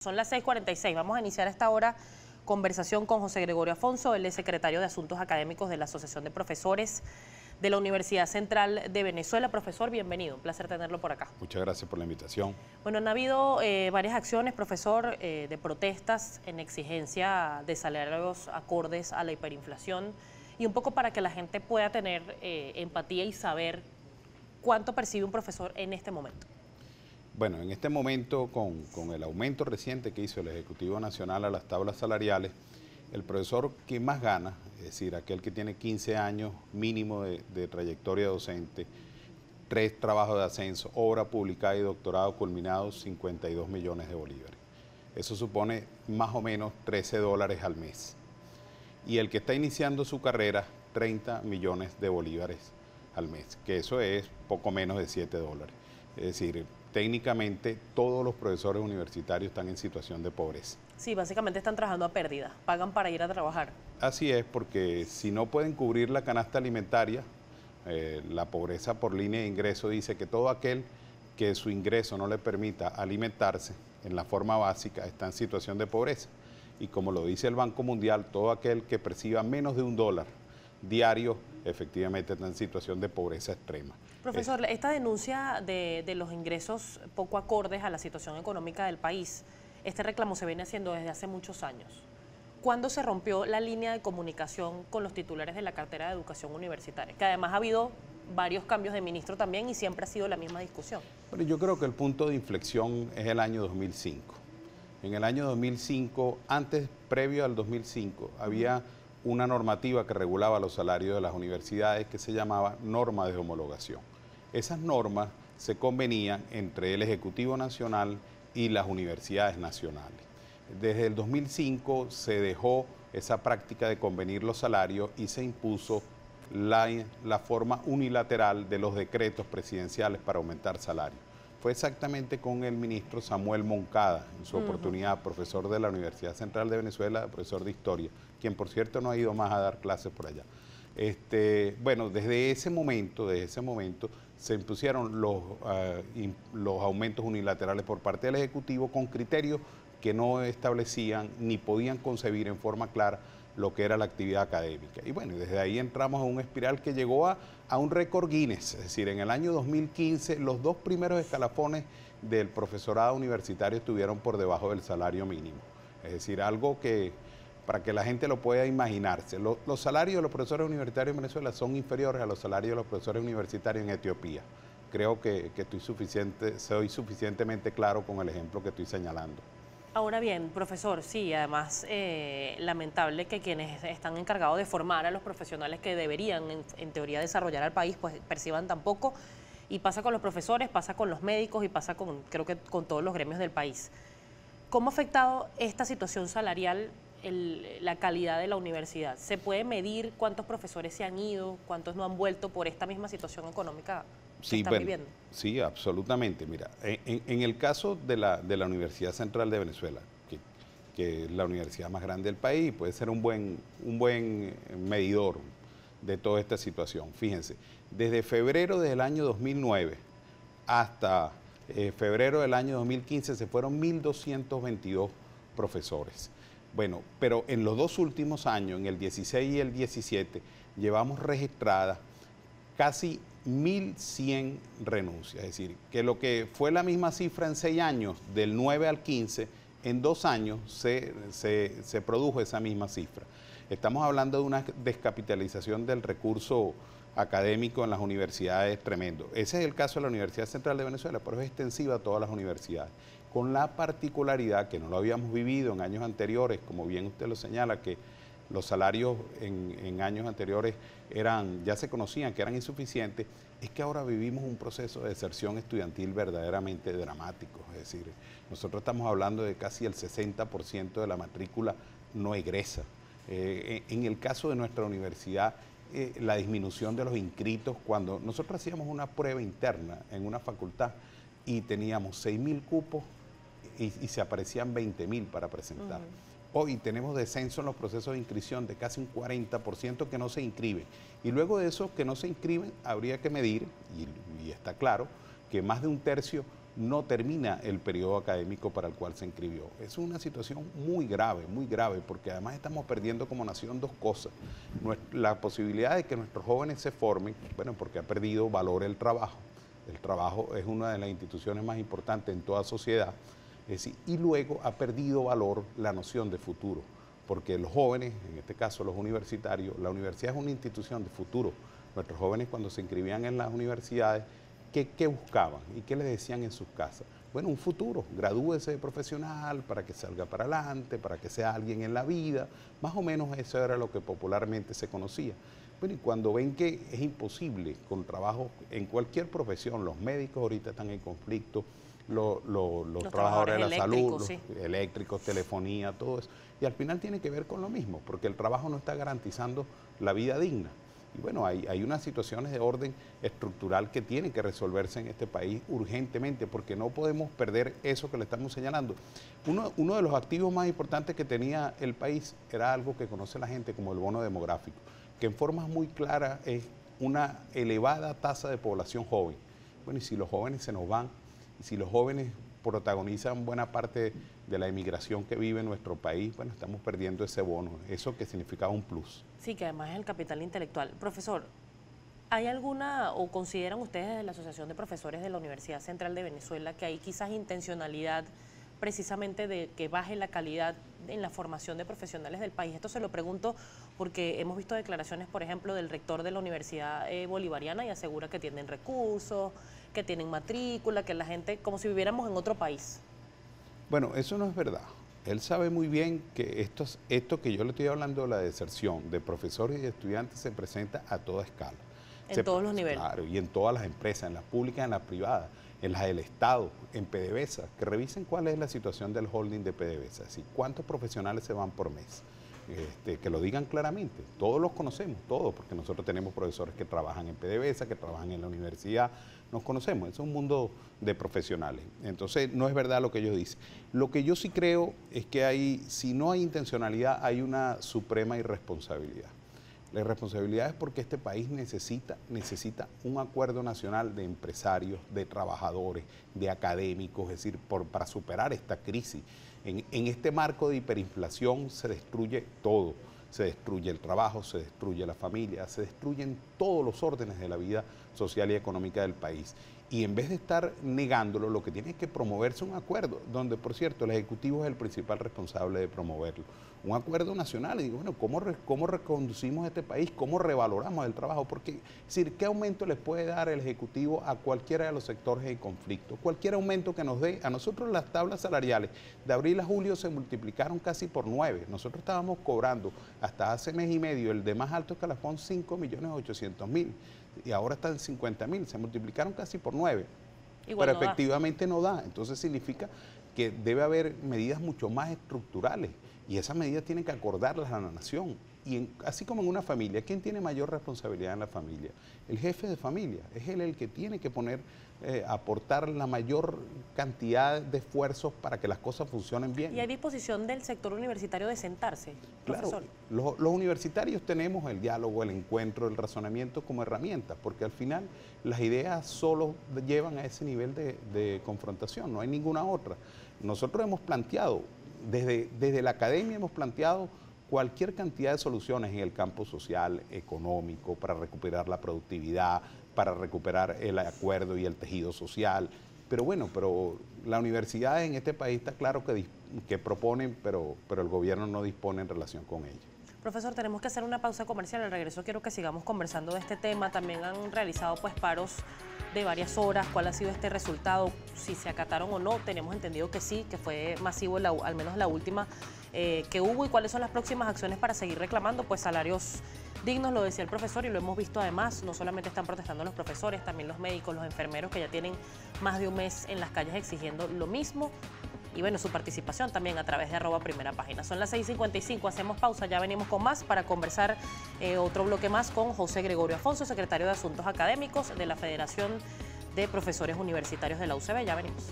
Son las 6:46. Vamos a iniciar a esta hora conversación con José Gregorio Afonso. Él es secretario de Asuntos Académicos de la Asociación de Profesores de la Universidad Central de Venezuela. Profesor, bienvenido. Un placer tenerlo por acá. Muchas gracias por la invitación. Bueno, han habido varias acciones, profesor, de protestas en exigencia de salarios acordes a la hiperinflación y un poco para que la gente pueda tener empatía y saber cuánto percibe un profesor en este momento. Bueno, en este momento, con el aumento reciente que hizo el Ejecutivo Nacional a las tablas salariales, el profesor que más gana, es decir, aquel que tiene 15 años mínimo de trayectoria docente, 3 trabajos de ascenso, obra publicada y doctorado culminados, 52 millones de bolívares. Eso supone más o menos $13 al mes. Y el que está iniciando su carrera, 30 millones de bolívares al mes, que eso es poco menos de $7. Es decir, técnicamente todos los profesores universitarios están en situación de pobreza. Sí, básicamente están trabajando a pérdida, pagan para ir a trabajar. Así es, porque si no pueden cubrir la canasta alimentaria, la pobreza por línea de ingreso dice que todo aquel que su ingreso no le permita alimentarse en la forma básica está en situación de pobreza. Y como lo dice el Banco Mundial, todo aquel que perciba menos de $1 diario efectivamente está en situación de pobreza extrema. Profesor, esta denuncia de los ingresos poco acordes a la situación económica del país, este reclamo se viene haciendo desde hace muchos años. ¿Cuándo se rompió la línea de comunicación con los titulares de la cartera de educación universitaria? Que además ha habido varios cambios de ministro también y siempre ha sido la misma discusión. Pero yo creo que el punto de inflexión es el año 2005. En el año 2005, previo al 2005, había una normativa que regulaba los salarios de las universidades que se llamaba norma de homologación. Esas normas se convenían entre el Ejecutivo Nacional y las universidades nacionales. Desde el 2005 se dejó esa práctica de convenir los salarios y se impuso la forma unilateral de los decretos presidenciales para aumentar salarios. Fue exactamente con el ministro Samuel Moncada, en su oportunidad profesor de la Universidad Central de Venezuela, profesor de Historia, quien por cierto no ha ido más a dar clases por allá. Bueno, desde ese momento se impusieron los aumentos unilaterales por parte del Ejecutivo con criterios que no establecían ni podían concebir en forma clara lo que era la actividad académica. Y bueno, desde ahí entramos a una espiral que llegó a un récord Guinness, es decir, en el año 2015 los 2 primeros escalafones del profesorado universitario estuvieron por debajo del salario mínimo. Es decir, algo que, para que la gente lo pueda imaginarse, los salarios de los profesores universitarios en Venezuela son inferiores a los salarios de los profesores universitarios en Etiopía. Creo que soy suficientemente claro con el ejemplo que estoy señalando. Ahora bien, profesor, sí, además lamentable que quienes están encargados de formar a los profesionales que deberían, en teoría, desarrollar al país, pues perciban tan poco. Y pasa con los profesores, pasa con los médicos y pasa creo que con todos los gremios del país. ¿Cómo ha afectado esta situación salarial la calidad de la universidad? ¿Se puede medir cuántos profesores se han ido, cuántos no han vuelto por esta misma situación económica que están viviendo? Sí, absolutamente. Mira, en el caso de la Universidad Central de Venezuela, que es la universidad más grande del país, puede ser un buen medidor de toda esta situación. Fíjense, desde febrero del año 2009 hasta febrero del año 2015 se fueron 1.222 profesores. Bueno, pero en los 2 últimos años, en el 16 y el 17, llevamos registradas casi 1.100 renuncias. Es decir, que lo que fue la misma cifra en 6 años, del 9 al 15, en 2 años se produjo esa misma cifra. Estamos hablando de una descapitalización del recurso académico en las universidades tremendo. Ese es el caso de la Universidad Central de Venezuela, pero es extensiva a todas las universidades, con la particularidad que no lo habíamos vivido en años anteriores, como bien usted lo señala, que los salarios en años anteriores ya se conocían que eran insuficientes, es que ahora vivimos un proceso de deserción estudiantil verdaderamente dramático. Es decir, nosotros estamos hablando de casi el 60% de la matrícula no egresa. En el caso de nuestra universidad, la disminución de los inscritos, cuando nosotros hacíamos una prueba interna en una facultad y teníamos 6.000 cupos y se aparecían 20.000 para presentar. Hoy tenemos descenso en los procesos de inscripción de casi un 40% que no se inscriben. Y luego de esos que no se inscriben, habría que medir, y está claro, que más de un tercio no termina el periodo académico para el cual se inscribió. Es una situación muy grave, porque además estamos perdiendo como nación dos cosas. La posibilidad de que nuestros jóvenes se formen, bueno, porque ha perdido valor el trabajo. El trabajo es una de las instituciones más importantes en toda sociedad. Es decir, y luego ha perdido valor la noción de futuro, porque los jóvenes, en este caso los universitarios, la universidad es una institución de futuro. Nuestros jóvenes cuando se inscribían en las universidades, ¿qué buscaban y qué les decían en sus casas? Bueno, un futuro, gradúese de profesional para que salga para adelante, para que sea alguien en la vida, más o menos eso era lo que popularmente se conocía. Bueno, y cuando ven que es imposible con trabajo en cualquier profesión, los médicos ahorita están en conflicto, los trabajadores de la salud, los eléctricos, telefonía, todo eso, y al final tiene que ver con lo mismo, porque el trabajo no está garantizando la vida digna. Y bueno, hay unas situaciones de orden estructural que tienen que resolverse en este país urgentemente, porque no podemos perder eso que le estamos señalando. Uno de los activos más importantes que tenía el país era algo que conoce la gente como el bono demográfico, que en forma muy clara es una elevada tasa de población joven. Bueno, y si los jóvenes se nos van, y si los jóvenes protagonizan buena parte de la emigración que vive en nuestro país, bueno, estamos perdiendo ese bono, eso que significaba un plus. Sí, que además es el capital intelectual. Profesor, ¿hay alguna, o consideran ustedes desde la Asociación de Profesores de la Universidad Central de Venezuela que hay quizás intencionalidad precisamente de que baje la calidad en la formación de profesionales del país? Esto se lo pregunto porque hemos visto declaraciones, por ejemplo, del rector de la Universidad Bolivariana y asegura que tienen recursos, que tienen matrícula, que la gente, como si viviéramos en otro país. Bueno, eso no es verdad. Él sabe muy bien que esto que yo le estoy hablando, la deserción de profesores y de estudiantes, se presenta a toda escala. En todos los niveles. Claro, y en todas las empresas, en las públicas, en las privadas, en las del Estado, en PDVSA, que revisen cuál es la situación del holding de PDVSA, es decir, cuántos profesionales se van por mes. Que lo digan claramente, todos los conocemos, todos, porque nosotros tenemos profesores que trabajan en PDVSA, que trabajan en la universidad, nos conocemos, es un mundo de profesionales. Entonces, no es verdad lo que ellos dicen. Lo que yo sí creo es que si no hay intencionalidad, hay una suprema irresponsabilidad. La irresponsabilidad es porque este país necesita un acuerdo nacional de empresarios, de trabajadores, de académicos, es decir, para superar esta crisis. En este marco de hiperinflación se destruye todo. Se destruye el trabajo, se destruye la familia, se destruyen todos los órdenes de la vida social y económica del país. Y en vez de estar negándolo, lo que tiene es que promoverse un acuerdo, donde, por cierto, el Ejecutivo es el principal responsable de promoverlo. Un acuerdo nacional, y digo, bueno, ¿cómo reconducimos este país? ¿Cómo revaloramos el trabajo? Porque, es decir, ¿qué aumento les puede dar el Ejecutivo a cualquiera de los sectores en conflicto? Cualquier aumento que nos dé, a nosotros las tablas salariales de abril a julio se multiplicaron casi por 9. Nosotros estábamos cobrando hasta hace mes y medio el de más alto escalafón 5.800.000. Y ahora están en 50.000, se multiplicaron casi por 9, igual pero no efectivamente no da. Entonces significa que debe haber medidas mucho más estructurales y esas medidas tienen que acordarlas a la nación. Y así como en una familia, ¿quién tiene mayor responsabilidad en la familia? El jefe de familia, es él el que tiene que aportar la mayor cantidad de esfuerzos para que las cosas funcionen bien. ¿Y hay disposición del sector universitario de sentarse, profesor? Claro, los universitarios tenemos el diálogo, el encuentro, el razonamiento como herramientas, porque al final las ideas solo llevan a ese nivel de confrontación, no hay ninguna otra. Nosotros hemos planteado, desde la academia hemos planteado cualquier cantidad de soluciones en el campo social, económico, para recuperar la productividad, para recuperar el acuerdo y el tejido social. Pero bueno, la universidad en este país está claro que proponen, pero el gobierno no dispone en relación con ello. Profesor, tenemos que hacer una pausa comercial. Al regreso quiero que sigamos conversando de este tema. También han realizado paros de varias horas. ¿Cuál ha sido este resultado? Si se acataron o no. Tenemos entendido que sí, que fue masivo, al menos la última que hubo. ¿Y cuáles son las próximas acciones para seguir reclamando? Pues salarios dignos, lo decía el profesor, y lo hemos visto además. No solamente están protestando los profesores, también los médicos, los enfermeros, que ya tienen más de un mes en las calles exigiendo lo mismo. Y bueno, su participación también a través de @primerapágina. Son las 6:55, hacemos pausa, ya venimos con más para conversar otro bloque más con José Gregorio Afonso, secretario de Asuntos Académicos de la Federación de Profesores Universitarios de la UCB. Ya venimos.